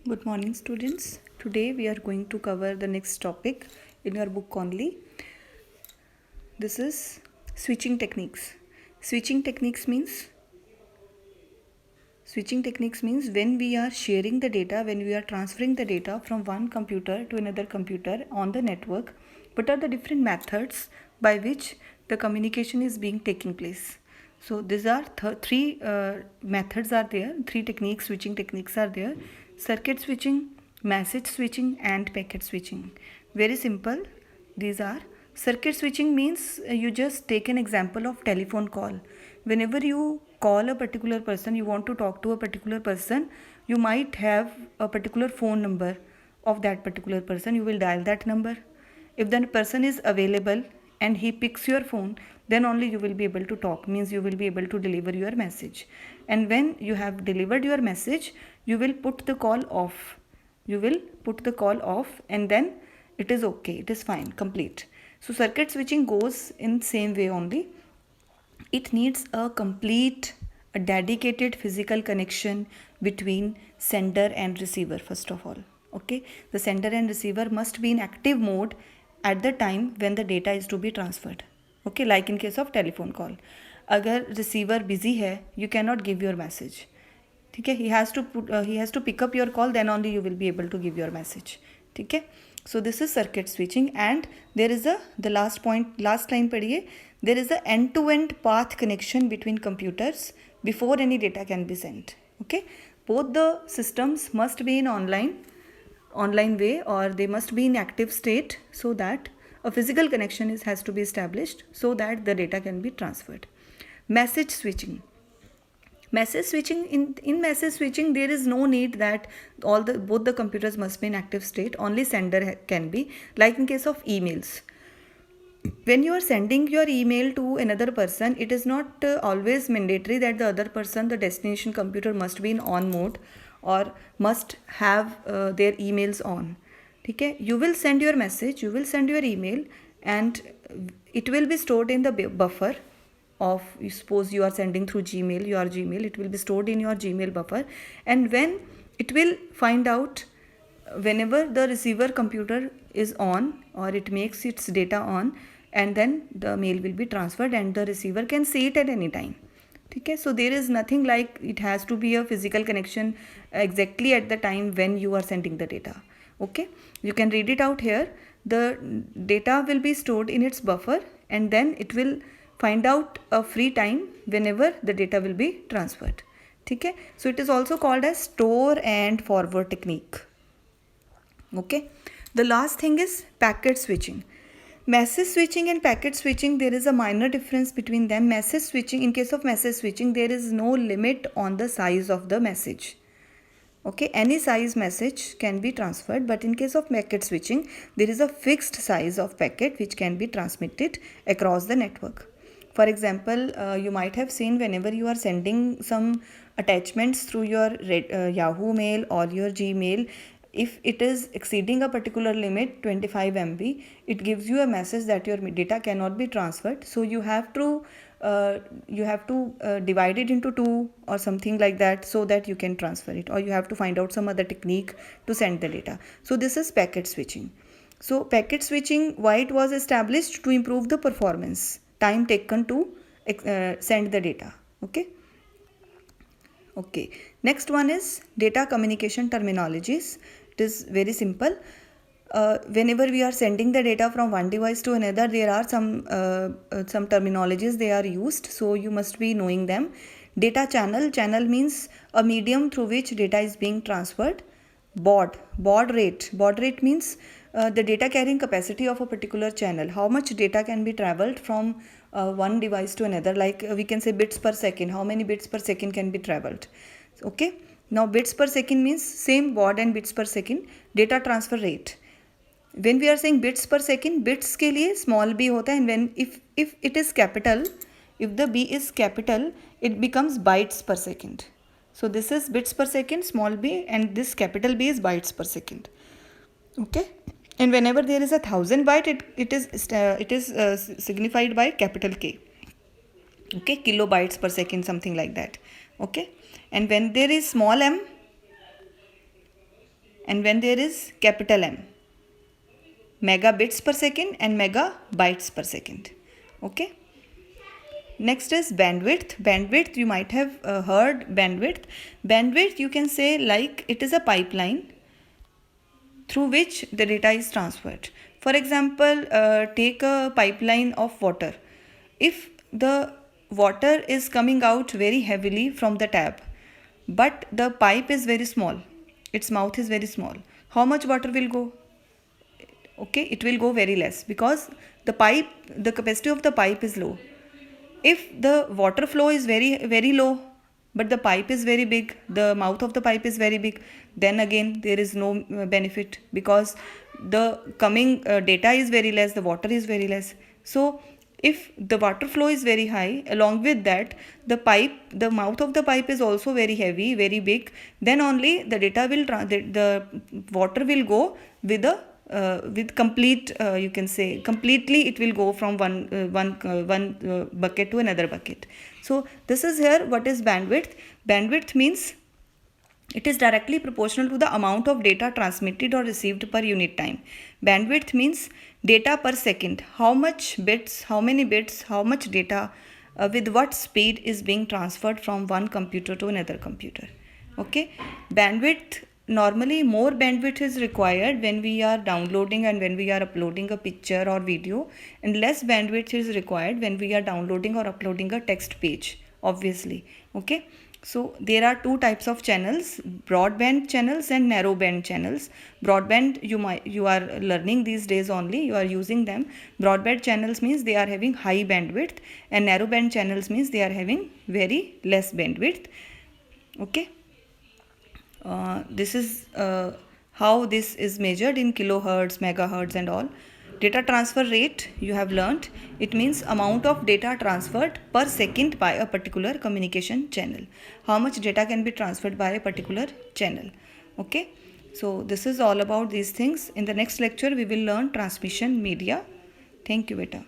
Good morning, students. Today we are going to cover the next topic in your book only. This is switching techniques. Switching techniques means when we are sharing the data, when we are transferring the data from one computer to another computer on the network, what are the different methods by which the communication is being taking place. So these are three methods are there, three techniques, switching techniques are there: circuit switching, message switching, and packet switching. Very simple. These are circuit switching means you just take an example of telephone call. Whenever you call a particular person, you want to talk to a particular person, you might have a particular phone number of that particular person. You will dial that number. If the person is available and he picks your phone, then only you will be able to talk, means you will be able to deliver your message. And when you have delivered your message, you will put the call off. And then it is okay, it is fine, complete. So circuit switching goes in same way only. It needs a dedicated physical connection between sender and receiver first of all. Okay, the sender and receiver must be in active mode at the time when the data is to be transferred. Okay, like in case of telephone call, अगर receiver busy है, you cannot give your message. ठीक है, he has to pick up your call, then only you will be able to give your message. ठीक है, so this is circuit switching. And there is the last line पढ़िए. There is a end-to-end path connection between computers before any data can be sent. Okay, both the systems must be in online way, or they must be in active state, so that a physical connection has to be established so that the data can be transferred. Message switching. In message switching, there is no need that both the computers must be in active state. Only sender can be, like in case of emails. When you are sending your email to another person, it is not always mandatory that the other person, the destination computer, must be in on mode or must have their emails on. Okay, you will send your message, you will send your email, and it will be stored in the buffer of, suppose you are sending through your Gmail, it will be stored in your Gmail buffer. And when it will find out, whenever the receiver computer is on or it makes its data on, and then the mail will be transferred and the receiver can see it at any time. Okay, so there is nothing like it has to be a physical connection exactly at the time when you are sending the data. Okay, you can read it out here. The data will be stored in its buffer, and then it will find out a free time whenever the data will be transferred. Okay, so it is also called as store and forward technique. Okay, the last thing is packet switching. Message switching and packet switching, there is a minor difference between them. Message switching, in case of message switching, there is no limit on the size of the message. Okay, any size message can be transferred, but in case of packet switching, there is a fixed size of packet which can be transmitted across the network. For example, you might have seen whenever you are sending some attachments through your Yahoo Mail or your Gmail, if it is exceeding a particular limit, 25 MB, it gives you a message that your data cannot be transferred. So you have to divide it into two or something like that, so that you can transfer it, or you have to find out some other technique to send the data. So this is packet switching. So packet switching, why it was established? To improve the performance, time taken to send the data. Okay, next one is data communication terminologies. It is very simple. Whenever we are sending the data from one device to another, there are some terminologies they are used, so you must be knowing them. Data channel means a medium through which data is being transferred. Baud rate means the data carrying capacity of a particular channel, how much data can be traveled from one device to another. Like we can say bits per second, how many bits per second can be traveled. Okay, now bits per second means same baud and bits per second. Data transfer rate, when we are saying bits per second, bits के लिए small b होता है, and when if it is capital, if the b is capital, it becomes bytes per second. So this is bits per second, small b, and this capital B is bytes per second. Okay, and whenever there is 1000 byte, it is signified by capital K. Okay, kilobytes per second, something like that. Okay, and when there is small m, and when there is capital M, megabits per second and megabytes per second. Okay. Next is bandwidth. Bandwidth, you might have heard bandwidth. Bandwidth, you can say like it is a pipeline through which the data is transferred. For example, take a pipeline of water. If the water is coming out very heavily from the tap, but the pipe is very small, its mouth is very small, how much water will go? Okay, it will go very less, because the capacity of the pipe is low. If the water flow is very low, but the pipe is very big, the mouth of the pipe is very big, then again there is no benefit, because the coming data is very less, the water is very less. So if the water flow is very high, along with that the mouth of the pipe is also very heavy, very big, then only the data will the water will go with a with complete, you can say completely, it will go from one bucket to another bucket. So this is here what is bandwidth. Bandwidth means it is directly proportional to the amount of data transmitted or received per unit time. Bandwidth means data per second, how much bits, how many bits, how much data, with what speed is being transferred from one computer to another computer. Okay. Bandwidth, normally more bandwidth is required when we are downloading and when we are uploading a picture or video, and less bandwidth is required when we are downloading or uploading a text page, obviously. Okay. So there are two types of channels, broadband channels and narrowband channels. Broadband, you are learning these days only, you are using them. Broadband channels means they are having high bandwidth, and narrowband channels means they are having very less bandwidth. Okay. This is how this is measured in kilohertz, megahertz and all. Data transfer rate, you have learnt, it means amount of data transferred per second by a particular communication channel. How much data can be transferred by a particular channel. Okay. So this is all about these things. In the next lecture we will learn transmission media. Thank you, beta.